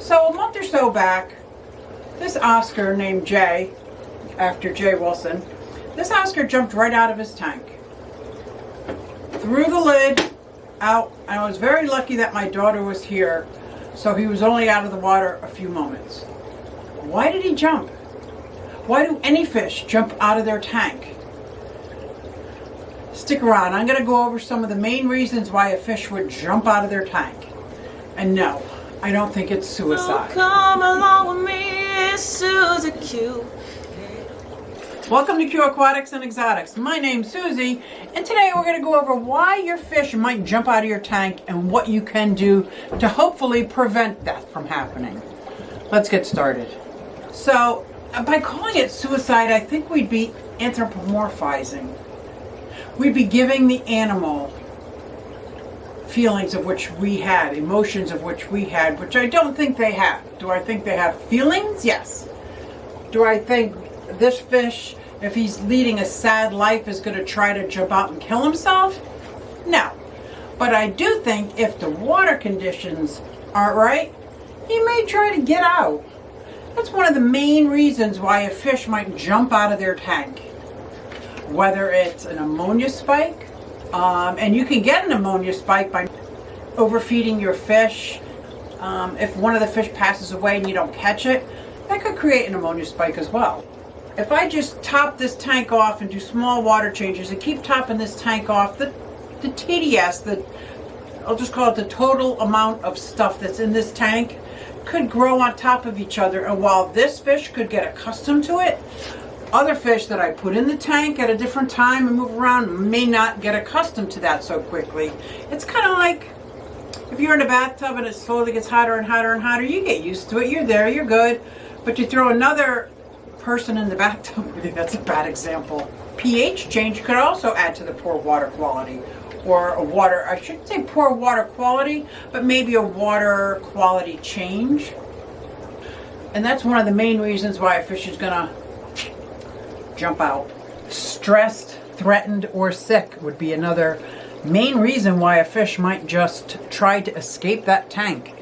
So a month or so back, this Oscar named Jay, after Jay Wilson, this Oscar jumped right out of his tank. Threw the lid out, and I was very lucky that my daughter was here, so he was only out of the water a few moments. Why did he jump? Why do any fish jump out of their tank? Stick around. I'm going to go over some of the main reasons why a fish would jump out of their tank. And no, I don't think it's suicide. So come along with me, it's SuzyQue. Welcome to QueAquatics and Exotics. My name's Suzy, and today we're going to go over why your fish might jump out of your tank and what you can do to hopefully prevent that from happening. Let's get started. So, by calling it suicide, I think we'd be anthropomorphizing. We'd be giving the animal feelings of which we had, emotions of which we had, which I don't think they have. Do I think they have feelings? Yes. Do I think this fish, if he's leading a sad life, is going to try to jump out and kill himself? No. But I do think if the water conditions aren't right, he may try to get out. That's one of the main reasons why a fish might jump out of their tank. Whether it's an ammonia spike, and you can get an ammonia spike by overfeeding your fish. If one of the fish passes away and you don't catch it, that could create an ammonia spike as well. If I just top this tank off and do small water changes and keep topping this tank off, the TDS, I'll just call it the total amount of stuff that's in this tank, could grow on top of each other. And while this fish could get accustomed to it, other fish that I put in the tank at a different time and move around may not get accustomed to that so quickly. It's kind of like if you're in a bathtub and it slowly gets hotter and hotter and hotter, you get used to it, you're there, you're good. But you throw another person in the bathtub, I think that's a bad example. pH change could also add to the poor water quality. Or a water, I shouldn't say poor water quality, but maybe a water quality change. And that's one of the main reasons why a fish is gonna jump out. Stressed, threatened, or sick would be another main reason why a fish might just try to escape that tank.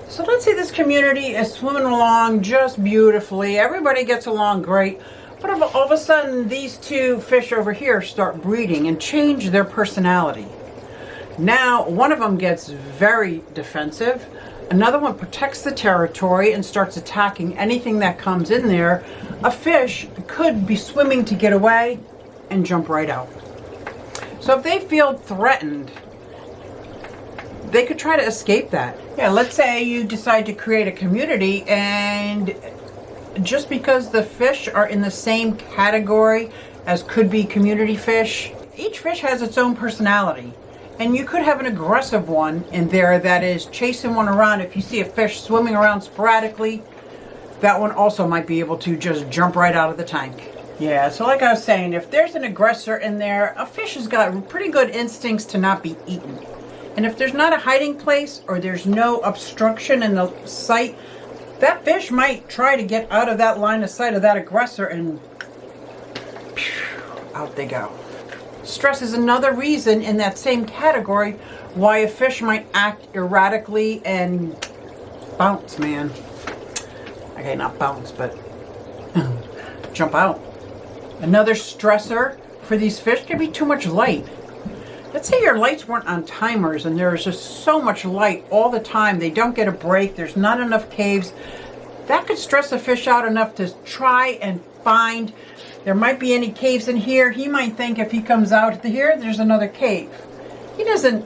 So let's say this community is swimming along just beautifully. Everybody gets along great. But all of a sudden, these two fish over here start breeding and change their personality. Now, one of them gets very defensive. Another one protects the territory and starts attacking anything that comes in there. A fish could be swimming to get away and jump right out. So if they feel threatened, they could try to escape that. Yeah, let's say you decide to create a community, and just because the fish are in the same category as could be community fish, each fish has its own personality. And you could have an aggressive one in there that is chasing one around. If you see a fish swimming around sporadically, that one also might be able to just jump right out of the tank. Yeah, so like I was saying, if there's an aggressor in there, a fish has got pretty good instincts to not be eaten. And if there's not a hiding place or there's no obstruction in the sight, that fish might try to get out of that line of sight of that aggressor, and out they go. Stress is another reason in that same category why a fish might act erratically and bounce, man. Okay, not bounce, but jump out. Another stressor for these fish could be too much light. Let's say your lights weren't on timers and there's just so much light all the time. They don't get a break. There's not enough caves. That could stress a fish out enough to try and find. There might be any caves in here. He might think if he comes out here, there's another cave. He doesn't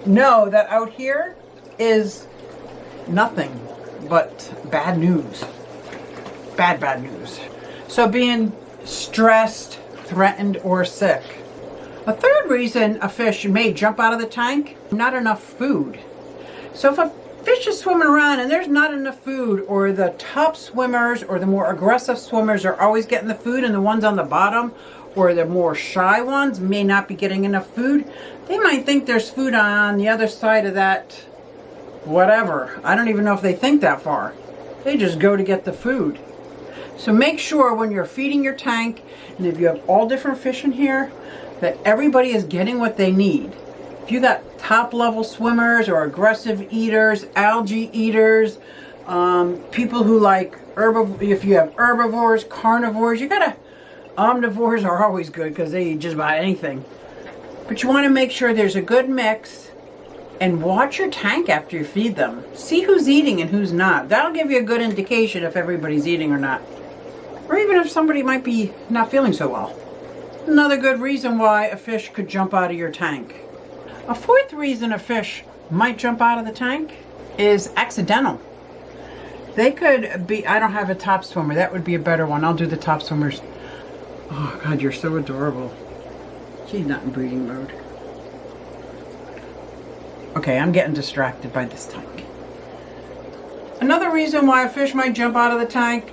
know that out here is nothing but bad news. Bad news. So being stressed, threatened, or sick. A third reason a fish may jump out of the tank, not enough food. So if a fish is swimming around and there's not enough food, or the top swimmers or the more aggressive swimmers are always getting the food and the ones on the bottom or the more shy ones may not be getting enough food, they might think there's food on the other side of that whatever. I don't even know if they think that far. They just go to get the food. So make sure when you're feeding your tank, and if you have all different fish in here, that everybody is getting what they need. If you got top level swimmers or aggressive eaters, algae eaters, People who like if you have herbivores, carnivores, omnivores are always good because they eat just about anything. But you want to make sure there's a good mix, and watch your tank after you feed them. See who's eating and who's not. That'll give you a good indication if everybody's eating or not. Or even if somebody might be not feeling so well. Another good reason why a fish could jump out of your tank. A fourth reason a fish might jump out of the tank is accidental. They could be, I don't have a top swimmer. That would be a better one. I'll do the top swimmers. Oh God, you're so adorable. She's not in breeding mode. Okay, I'm getting distracted by this tank. Another reason why a fish might jump out of the tank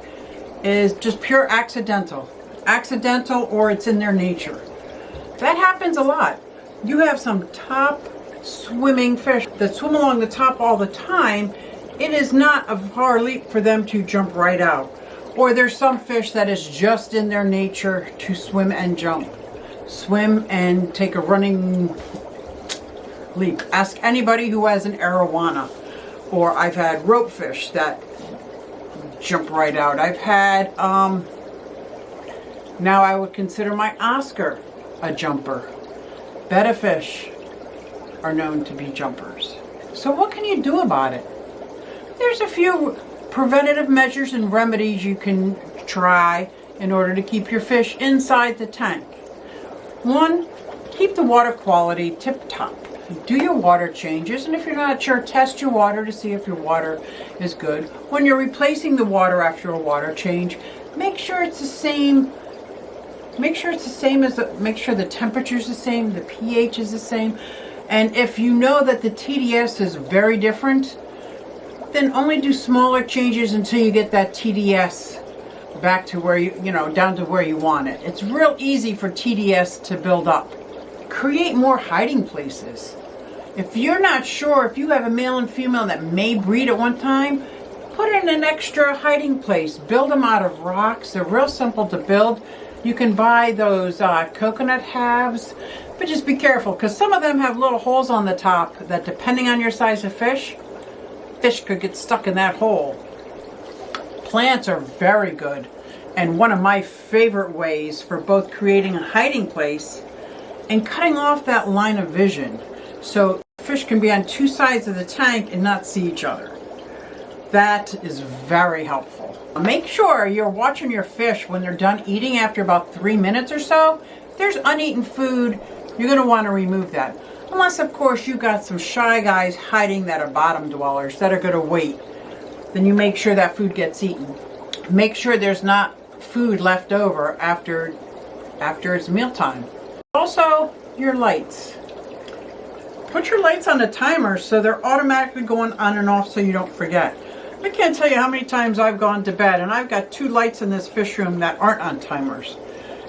is just pure accidental. Accidental, or it's in their nature. That happens a lot. You have some top swimming fish that swim along the top all the time. It is not a far leap for them to jump right out. Or there's some fish that is just in their nature to swim and jump. Swim and take a running leap. Ask anybody who has an arowana. Or I've had rope fish that jump right out. I've had, now I would consider my Oscar a jumper. Betta fish are known to be jumpers. So what can you do about it? There's a few preventative measures and remedies you can try in order to keep your fish inside the tank. One, keep the water quality tip-top. Do your water changes, and if you're not sure, test your water to see if your water is good. When you're replacing the water after a water change, make sure it's the same. Make sure the temperature is the same, the pH is the same. And if you know that the TDS is very different, then only do smaller changes until you get that TDS back to where down to where you want it. It's real easy for TDS to build up. Create more hiding places. If you're not sure if you have a male and female that may breed at one time, put in an extra hiding place. Build them out of rocks. They're real simple to build. You can buy those coconut halves, but just be careful because some of them have little holes on the top that, depending on your size of fish could get stuck in that hole. Plants are very good, and one of my favorite ways for both creating a hiding place and cutting off that line of vision so fish can be on two sides of the tank and not see each other. That is very helpful. Make sure you're watching your fish when they're done eating after about 3 minutes or so. If there's uneaten food, you're going to want to remove that. Unless, of course, you've got some shy guys hiding that are bottom dwellers that are going to wait. Then you make sure that food gets eaten. Make sure there's not food left over after it's mealtime. Also, your lights. Put your lights on a timer so they're automatically going on and off so you don't forget. I can't tell you how many times I've gone to bed and I've got 2 lights in this fish room that aren't on timers.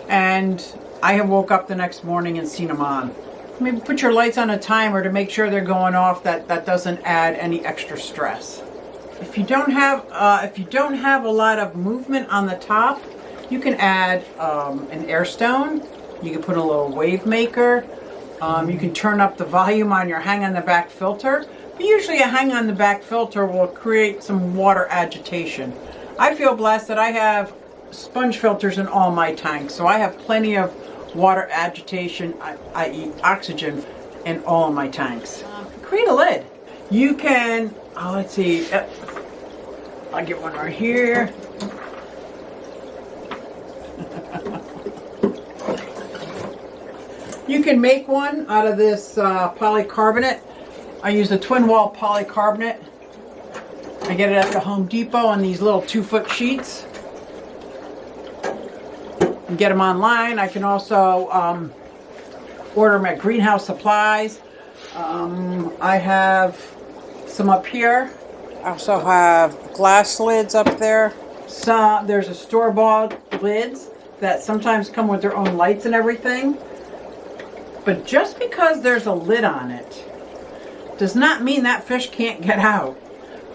And I have woke up the next morning and seen them on. Maybe put your lights on a timer to make sure they're going off. That doesn't add any extra stress. If you don't have a lot of movement on the top, you can add an air stone. You can put a little wave maker. You can turn up the volume on your hang on the back filter. But usually a hang on the back filter will create some water agitation. I feel blessed that I have sponge filters in all my tanks, so I have plenty of water agitation, i.e. oxygen, in all of my tanks. Create a lid. You can, let's see, I'll get one right here. You can make one out of this polycarbonate. I use the twin wall polycarbonate. I get it at the Home Depot on these little 2-foot sheets. You get them online. I can also order them at Greenhouse Supplies. I have some up here. I also have glass lids up there. There's a store-bought lids that sometimes come with their own lights and everything. But just because there's a lid on it does not mean that fish can't get out.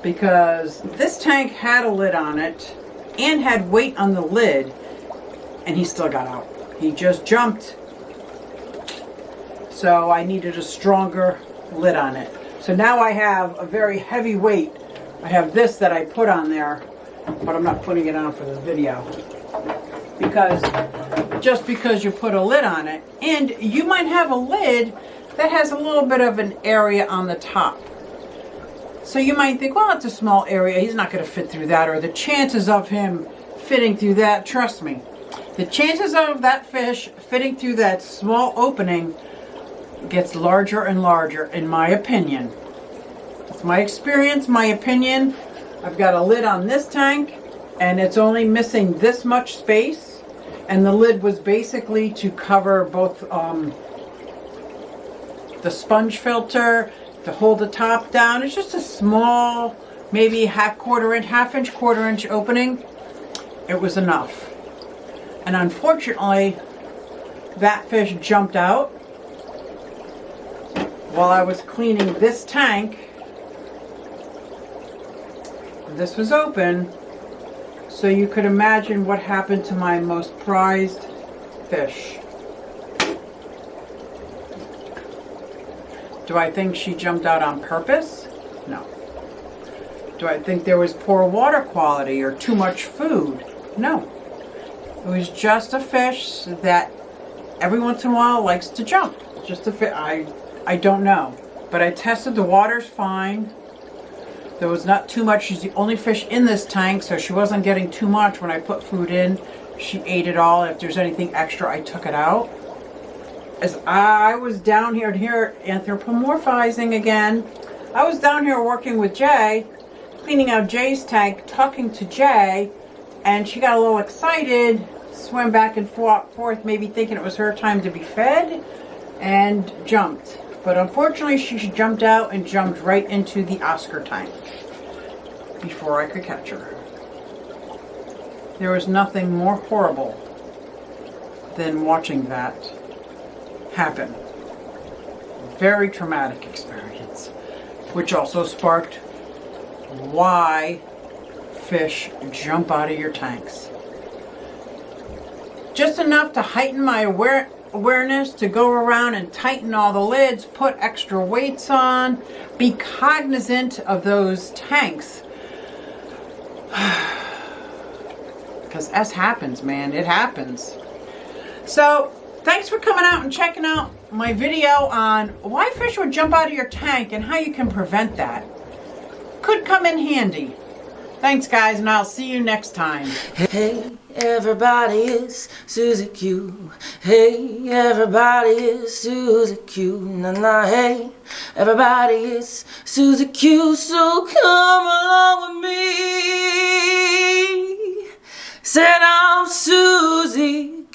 Because this tank had a lid on it and had weight on the lid, and he still got out. He just jumped. So I needed a stronger lid on it. So now I have a very heavy weight I have this that I put on there, but I'm not putting it on for the video. Because, just because you put a lid on it, and you might have a lid that has a little bit of an area on the top. So you might think, well, it's a small area, he's not going to fit through that, or the chances of him fitting through that, trust me, the chances of that fish fitting through that small opening gets larger and larger, in my opinion. It's my experience, my opinion. I've got a lid on this tank, and it's only missing this much space, and the lid was basically to cover both the sponge filter, to hold the top down. It's just a small, maybe half inch, quarter inch opening. It was enough. And unfortunately, that fish jumped out while I was cleaning this tank. This was open, so you could imagine what happened to my most prized fish. Do I think she jumped out on purpose? No. Do I think there was poor water quality or too much food? No. It was just a fish that every once in a while likes to jump. Just a fish. I don't know. But I tested the water's fine. There was not too much. She's the only fish in this tank, so she wasn't getting too much when I put food in. She ate it all. If there's anything extra, I took it out. As I was down here anthropomorphizing again, I was down here working with Jay, cleaning out Jay's tank, talking to Jay, and she got a little excited, swam back and forth, maybe thinking it was her time to be fed, and jumped. But unfortunately, she jumped out and jumped right into the Oscar tank before I could catch her. There was nothing more horrible than watching that happen. Very traumatic experience, which also sparked why fish jump out of your tanks. Just enough to heighten my awareness to go around and tighten all the lids, put extra weights on, be cognizant of those tanks. Because S happens, man. It happens. So, thanks for coming out and checking out my video on why fish would jump out of your tank and how you can prevent that. Could come in handy. Thanks, guys, and I'll see you next time. Hey, everybody, it's SuzyQue. Hey, everybody, it's SuzyQue. Nah, hey, everybody, it's SuzyQue. So come along with me. Said I'm SuzyQue.